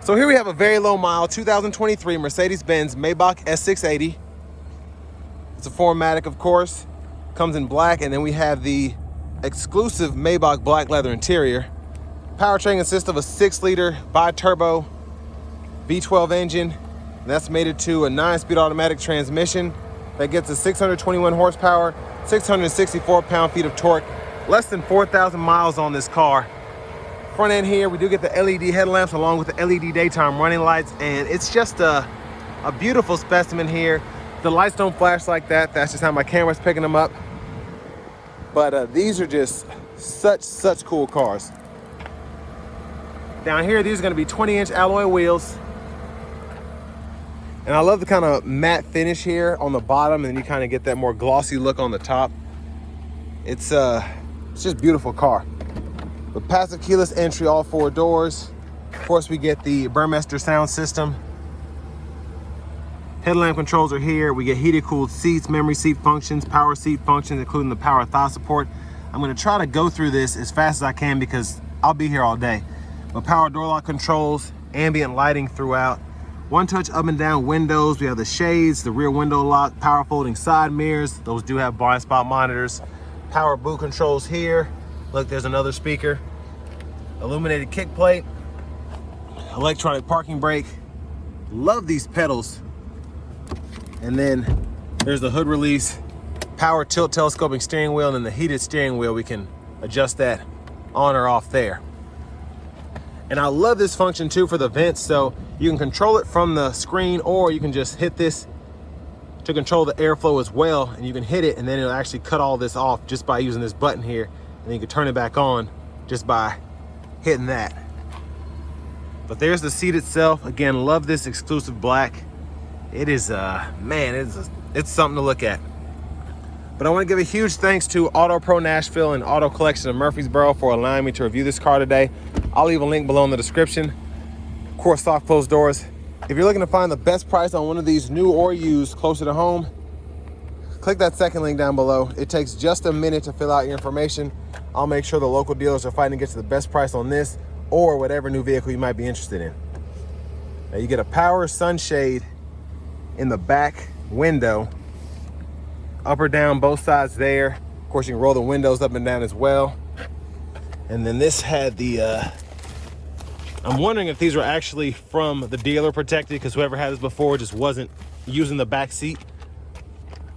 So here we have a very low mile 2023 Mercedes-Benz Maybach S680. It's a 4MATIC, of course. Comes in black, and then we have the exclusive Maybach black leather interior. Powertrain consists of a 6-liter bi-turbo V12 engine, and that's mated to a 9-speed automatic transmission that gets a 621 horsepower, 664 pound-feet of torque, less than 4,000 miles on this car. Front end here, we do get the LED headlamps along with the LED daytime running lights, and it's just a beautiful specimen here. The lights don't flash like that. That's just how my camera's picking them up. But these are just such cool cars. Down here, these are gonna be 20-inch alloy wheels. And I love the kind of matte finish here on the bottom, and then you kind of get that more glossy look on the top. It's just a beautiful car. With passive keyless entry, all 4 doors. Of course, we get the Burmester sound system. Headlamp controls are here. We get heated, cooled seats, memory seat functions, power seat functions, including the power thigh support. I'm gonna try to go through this as fast as I can because I'll be here all day. But power door lock controls, ambient lighting throughout. One-touch up and down windows. We have the shades, the rear window lock, power folding side mirrors. Those do have blind spot monitors. Power boot controls here. Look, there's another speaker. Illuminated kick plate. Electronic parking brake. Love these pedals. And then there's the hood release. Power tilt telescoping steering wheel, and then the heated steering wheel. We can adjust that on or off there. And I love this function too for the vents. So you can control it from the screen, or you can just hit this to control the airflow as well. And you can hit it, and then it'll actually cut all this off just by using this button here. And then you can turn it back on just by hitting that. But there's the seat itself. Again, love this exclusive black. It is, man, it's something to look at. But I want to give a huge thanks to Auto Pro Nashville and Auto Collection of Murfreesboro for allowing me to review this car today. I'll leave a link below in the description. Of course, soft closed doors. If you're looking to find the best price on one of these new or used closer to home, click that second link down below. It takes just a minute to fill out your information. I'll make sure the local dealers are fighting to get to the best price on this or whatever new vehicle you might be interested in. Now you get a power sunshade in the back window, up or down both sides there. Of course, you can roll the windows up and down as well. And then this had the, I'm wondering if these were actually from the dealer protected, because whoever had this before just wasn't using the back seat.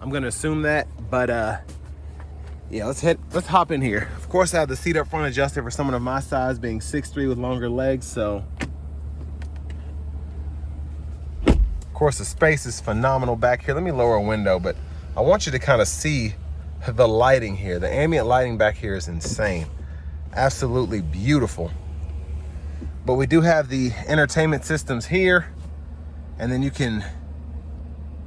I'm gonna assume that, but yeah, let's hop in here. Of course, I have the seat up front adjusted for someone of my size, being 6'3" with longer legs, so. Of course, the space is phenomenal back here. Let me lower a window, but I want you to kind of see the lighting here. The ambient lighting back here is insane. Absolutely beautiful. But we do have the entertainment systems here, and then you can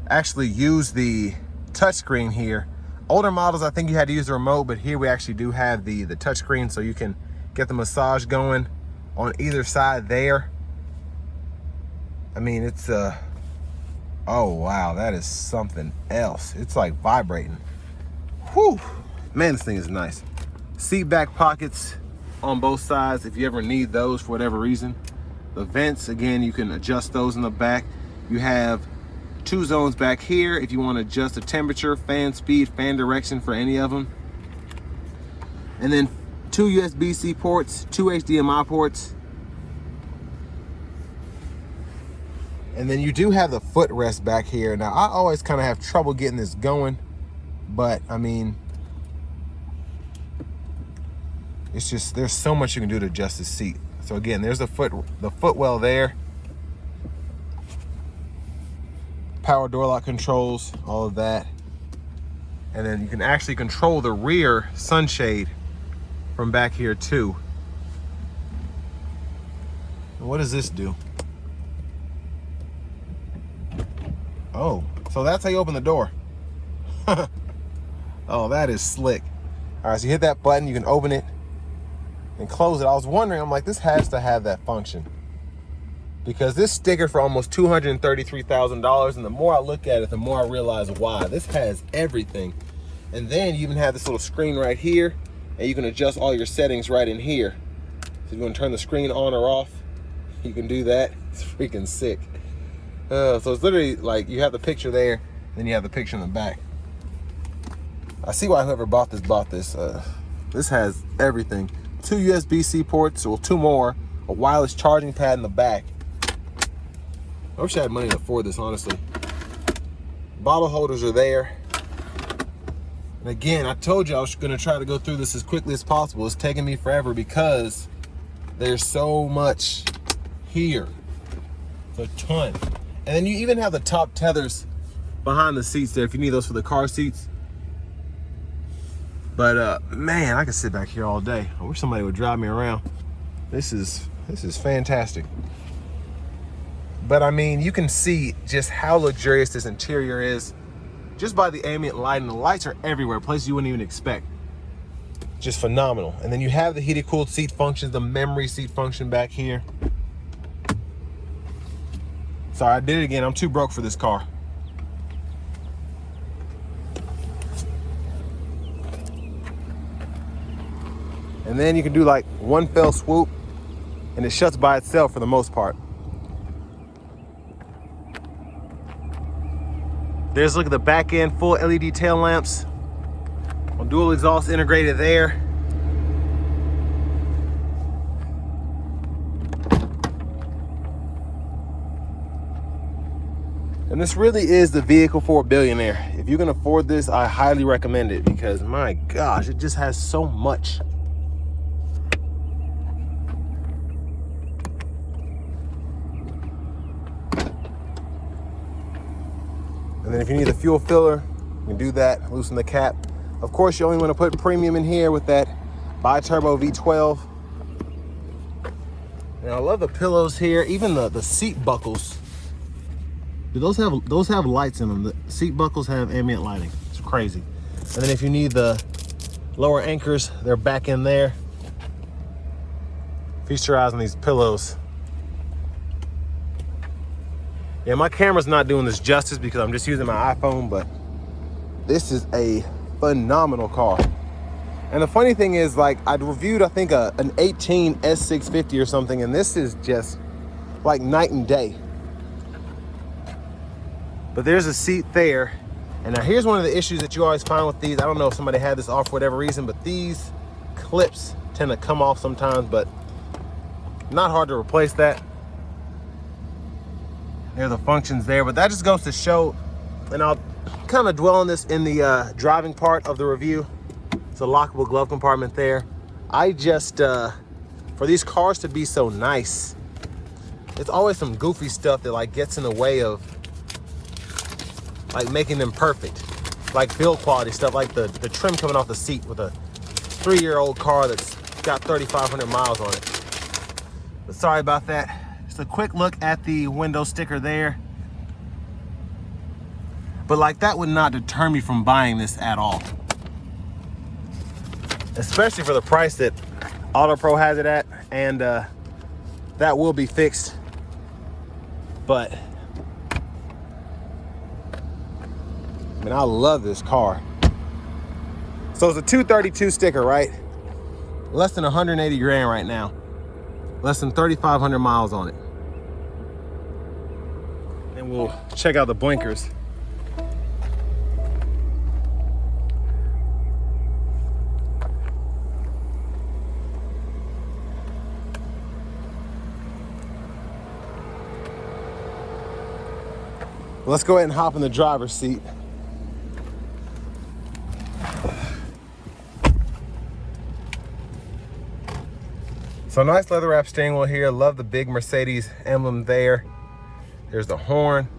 actually use the touchscreen here. Older models, I think you had to use the remote, but here we actually do have the touchscreen, so you can get the massage going on either side there. I mean, it's oh wow, that is something else. It's like vibrating. Whew, man, this thing is nice. Seat back pockets on both sides if you ever need those for whatever reason. The vents, again, you can adjust those in the back. You have 2 zones back here if you want to adjust the temperature, fan speed, fan direction for any of them. And then 2 USB-C ports, 2 HDMI ports. And then you do have the footrest back here. Now, I always kind of have trouble getting this going, but I mean, it's just, there's so much you can do to adjust the seat. So again, there's the footwell there. Power door lock controls, all of that. And then you can actually control the rear sunshade from back here too. And what does this do? Oh, so that's how you open the door. Oh, that is slick. All right, so you hit that button, you can open it and close it. I was wondering, I'm like, this has to have that function, because this sticker for almost $233,000, and the more I look at it, the more I realize why. This has everything. And then you even have this little screen right here, and you can adjust all your settings right in here. So if you want to turn the screen on or off, You can do that. It's freaking sick. So it's literally like you have the picture there, then you have the picture in the back. I see why whoever bought this. This has everything. 2 USB-C ports, or 2 more, a wireless charging pad in the back. I wish I had money to afford this, honestly. Bottle holders are there. And again, I told you I was gonna try to go through this as quickly as possible. It's taking me forever because there's so much here. It's a ton. And then you even have the top tethers behind the seats there if you need those for the car seats. But man, I could sit back here all day. I wish somebody would drive me around. This is fantastic. But I mean, you can see just how luxurious this interior is just by the ambient lighting. The lights are everywhere, places you wouldn't even expect. Just phenomenal. And then you have the heated cooled seat functions, the memory seat function back here. Sorry, I did it again. I'm too broke for this car. And then you can do like one fell swoop and it shuts by itself for the most part. There's, look at the back end, full LED tail lamps. Dual exhaust integrated there. And this really is the vehicle for a billionaire. If you can afford this, I highly recommend it because my gosh, it just has so much. And then if you need a fuel filler, you can do that, loosen the cap. Of course, you only want to put premium in here with that bi-turbo V12. And I love the pillows here, even the seat buckles. Do those have lights in them? The seat buckles have ambient lighting. It's crazy. And then if you need the lower anchors, they're back in there. Feast your eyes on these pillows. Yeah, my camera's not doing this justice because I'm just using my iPhone, but this is a phenomenal car. And the funny thing is, like, I'd reviewed, I think, an 18 S650 or something, and this is just like night and day. But there's a seat there. And now here's one of the issues that you always find with these. I don't know if somebody had this off for whatever reason, but these clips tend to come off sometimes, but not hard to replace that. There are the functions there, but that just goes to show, and I'll kind of dwell on this in the driving part of the review. It's a lockable glove compartment there. I just, for these cars to be so nice, it's always some goofy stuff that like gets in the way of like making them perfect. Like build quality stuff, like the trim coming off the seat with a 3-year-old car that's got 3,500 miles on it. But sorry about that. Just a quick look at the window sticker there. But like that would not deter me from buying this at all. Especially for the price that Auto Pro has it at, and that will be fixed. But I mean, I love this car. So it's a 232 sticker, right? Less than 180 grand right now. Less than 3,500 miles on it. And we'll check out the blinkers. Let's go ahead and hop in the driver's seat. So nice leather wrap steering wheel here. Love the big Mercedes emblem there. There's the horn.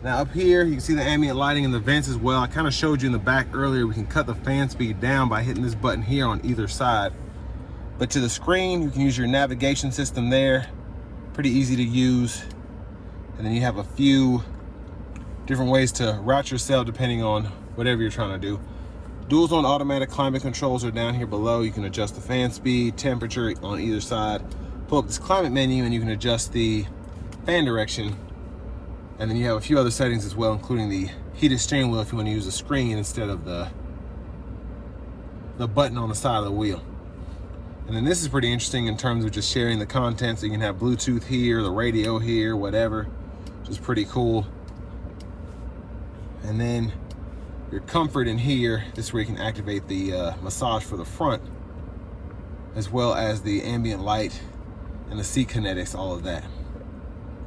Now up here, you can see the ambient lighting in the vents as well. I kind of showed you in the back earlier, we can cut the fan speed down by hitting this button here on either side. But to the screen, you can use your navigation system there. Pretty easy to use. And then you have a few different ways to route yourself depending on whatever you're trying to do. Dual zone automatic climate controls are down here below. You can adjust the fan speed, temperature on either side. Pull up this climate menu and you can adjust the fan direction. And then you have a few other settings as well, including the heated steering wheel if you want to use the screen instead of the button on the side of the wheel. And then this is pretty interesting in terms of just sharing the content. So you can have Bluetooth here, the radio here, whatever, which is pretty cool. And then your comfort in here, this is where you can activate the massage for the front, as well as the ambient light and the seat kinetics, all of that.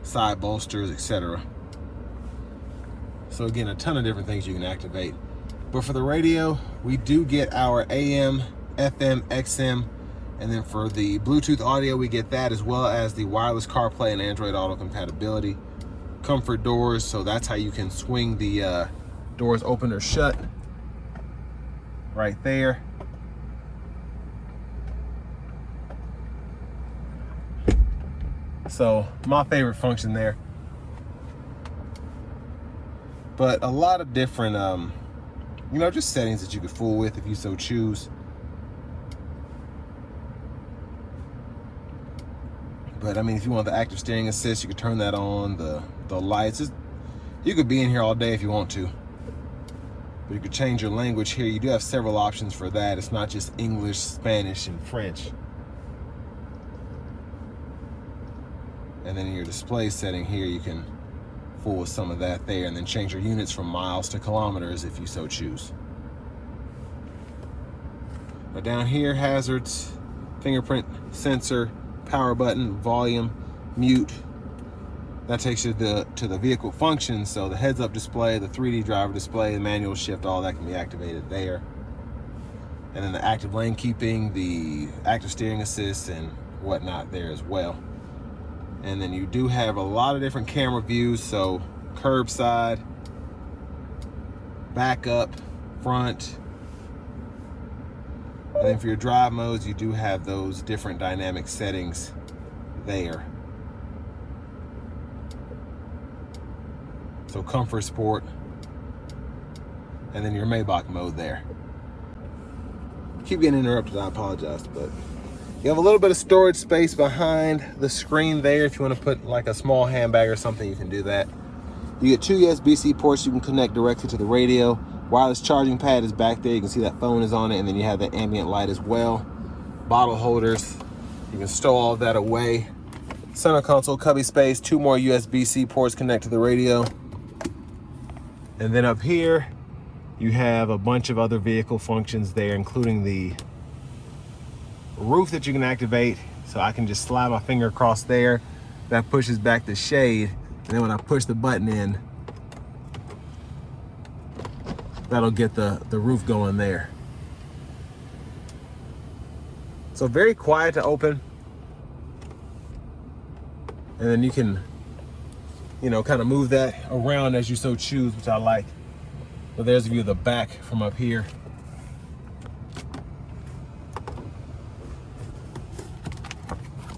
Side bolsters, etc. So again, a ton of different things you can activate. But for the radio, we do get our AM, FM, XM, and then for the Bluetooth audio, we get that, as well as the wireless CarPlay and Android Auto compatibility. Comfort doors, so that's how you can swing the doors open or shut right there. So my favorite function there. But a lot of different, you know, just settings that you could fool with if you so choose. But I mean, if you want the active steering assist, you could turn that on. The lights, you could be in here all day if you want to. But you could change your language here. You do have several options for that. It's not just English, Spanish, and French. And then in your display setting here, you can fool with some of that there, and then change your units from miles to kilometers if you so choose. But down here, hazards, fingerprint sensor, power button, volume, mute. That takes you to the vehicle functions. So the heads-up display, the 3D driver display, the manual shift, all that can be activated there. And then the active lane keeping, the active steering assist, and whatnot there as well. And then you do have a lot of different camera views. So curbside, backup, front. And then for your drive modes, you do have those different dynamic settings there. So comfort, sport, and then your Maybach mode there. Keep getting interrupted, I apologize, but you have a little bit of storage space behind the screen there. If you want to put like a small handbag or something, you can do that. You get 2 USB-C ports you can connect directly to the radio. Wireless charging pad is back there. You can see that phone is on it, and then you have the ambient light as well. Bottle holders, you can stow all of that away. Center console cubby space, 2 more USB-C ports connect to the radio. And then up here, you have a bunch of other vehicle functions there, including the roof that you can activate. So I can just slide my finger across there. That pushes back the shade. And then when I push the button in, that'll get the roof going there. So very quiet to open. And then you can, you know, kind of move that around as you so choose, which I like. But there's a view of the back from up here.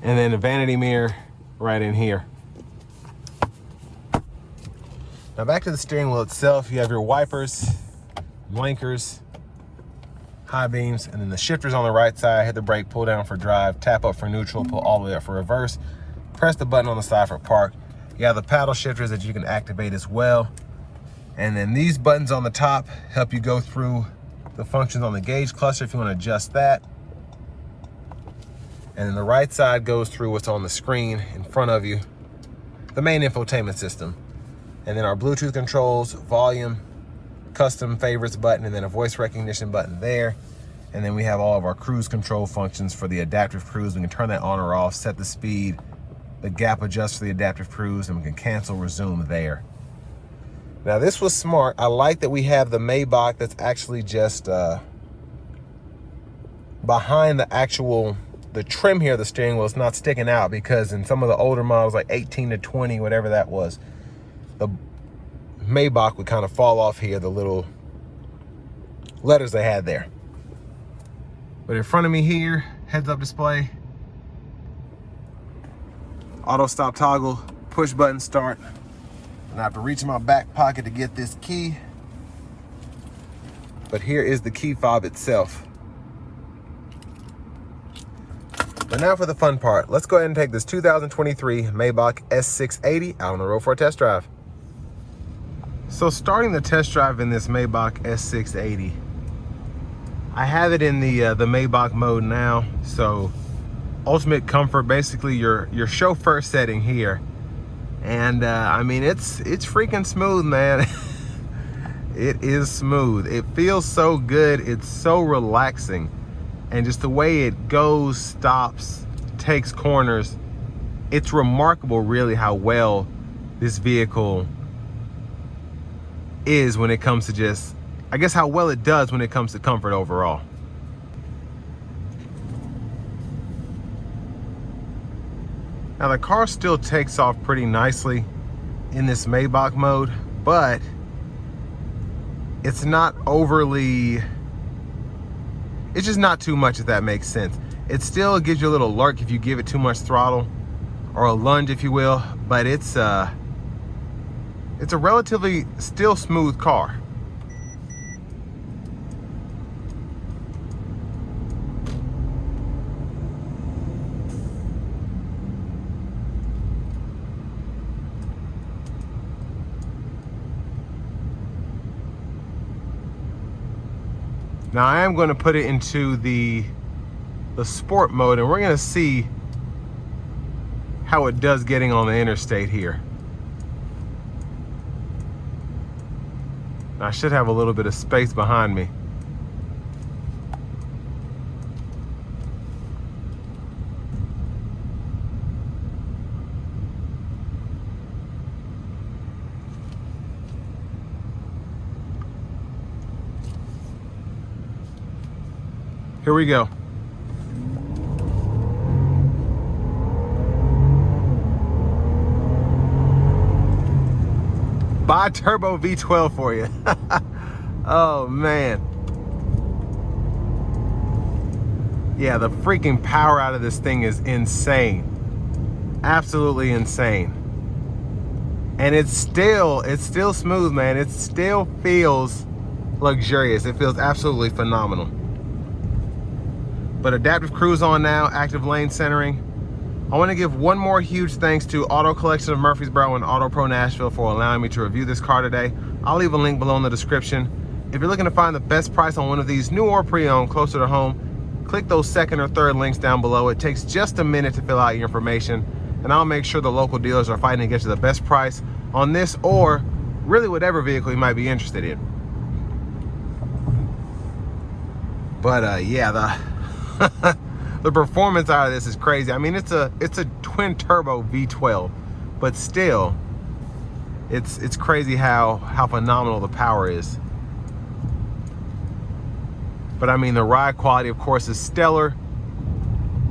And then the vanity mirror right in here. Now back to the steering wheel itself, you have your wipers, blinkers, high beams, and then the shifters on the right side. Hit the brake, pull down for drive, tap up for neutral, pull all the way up for reverse. Press the button on the side for park. You have the paddle shifters that you can activate as well. And then these buttons on the top help you go through the functions on the gauge cluster if you want to adjust that. And then the right side goes through what's on the screen in front of you, the main infotainment system. And then our Bluetooth controls, volume, custom favorites button, and then a voice recognition button there. And then we have all of our cruise control functions for the adaptive cruise. We can turn that on or off, set the speed, the gap adjust for the adaptive cruise, and we can cancel, resume there. Now this was smart. I like that we have the Maybach that's actually just behind the trim here, the steering wheel. It's not sticking out, because in some of the older models, like 18 to 20, whatever that was, the Maybach would kind of fall off here, the little letters they had there. But in front of me here, heads-up display, auto stop toggle, push button start. And I have to reach in my back pocket to get this key. But here is the key fob itself. But now for the fun part. Let's go ahead and take this 2023 Maybach S680 out on the road for a test drive. So starting the test drive in this Maybach S680, I have it in the Maybach mode now, so ultimate comfort, basically your chauffeur setting here. And I mean, it's freaking smooth, man. It is smooth. It feels so good. It's so relaxing. And just the way it goes, stops, takes corners, it's remarkable really how well this vehicle is when it comes to just, I guess how well it does when it comes to comfort overall. Now the car still takes off pretty nicely in this Maybach mode, but it's not overly, it's just not too much, if that makes sense. It still gives you a little lurk if you give it too much throttle, or a lunge if you will, but it's a relatively still smooth car. Now I am going to put it into the sport mode, and we're going to see how it does getting on the interstate here. Now, I should have a little bit of space behind me. Here we go. Bi-turbo V12 for you. Oh man. Yeah, the freaking power out of this thing is insane. Absolutely insane. And it's still smooth, man. It still feels luxurious. It feels absolutely phenomenal. But adaptive cruise on now, active lane centering. I want to give one more huge thanks to Auto Collection of Murfreesboro and Auto Pro Nashville for allowing me to review this car today. I'll leave a link below in the description. If you're looking to find the best price on one of these, new or pre-owned, closer to home, click those second or third links down below. It takes just a minute to fill out your information, and I'll make sure the local dealers are fighting to get you the best price on this or really whatever vehicle you might be interested in. But yeah, the performance out of this is crazy. I mean, it's a twin turbo V12, but still, it's crazy how phenomenal the power is. But I mean, the ride quality, of course, is stellar.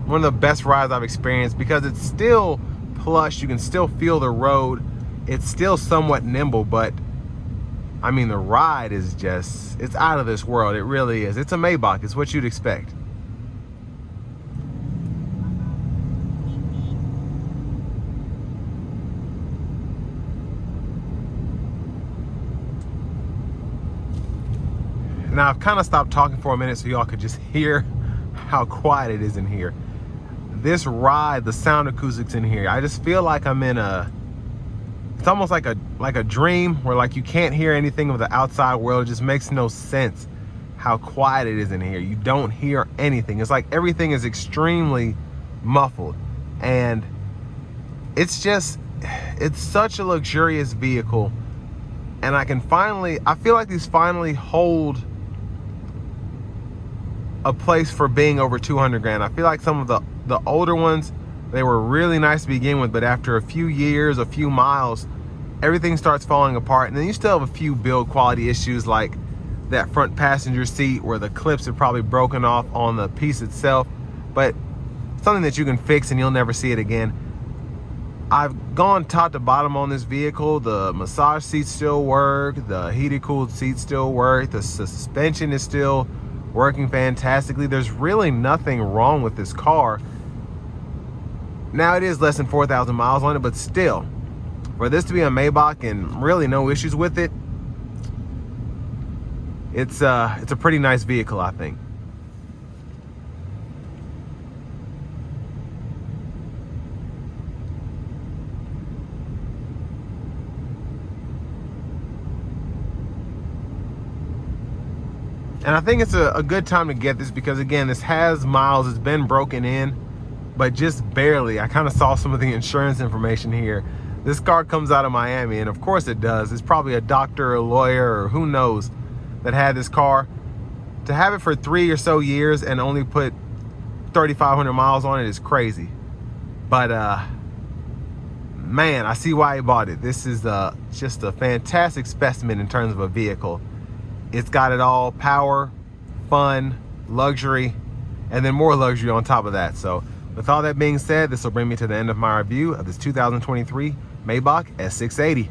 One of the best rides I've experienced because it's still plush. You can still feel the road. It's still somewhat nimble, but I mean, the ride is just, it's out of this world. It really is. It's a Maybach. It's what you'd expect. Now, I've kind of stopped talking for a minute so y'all could just hear how quiet it is in here. This ride, the sound acoustics in here, I just feel like I'm in it's almost like a dream where like you can't hear anything of the outside world. It just makes no sense how quiet it is in here. You don't hear anything. It's like everything is extremely muffled. And it's such a luxurious vehicle. And I feel like these finally hold a place for being over 200 grand. I feel like some of the older ones, they were really nice to begin with, but after a few years, a few miles, everything starts falling apart. And then you still have a few build quality issues, like that front passenger seat where the clips have probably broken off on the piece itself, but something that you can fix and you'll never see it again. I've gone top to bottom on this vehicle. The massage seats still work. The heated cooled seats still work. The suspension is still working fantastically. There's really nothing wrong with this car. Now, it is less than 4,000 miles on it, but still, for this to be a Maybach and really no issues with it, it's a pretty nice vehicle, I think. And I think it's a good time to get this because, again, this has miles. It's been broken in, but just barely. I kind of saw some of the insurance information here. This car comes out of Miami, and of course it does. It's probably a doctor, a lawyer, or who knows that had this car. To have it for 3 or so years and only put 3,500 miles on it is crazy. But man, I see why he bought it. This is just a fantastic specimen in terms of a vehicle. It's got it all: power, fun, luxury, and then more luxury on top of that. So with all that being said, this will bring me to the end of my review of this 2023 Maybach S680.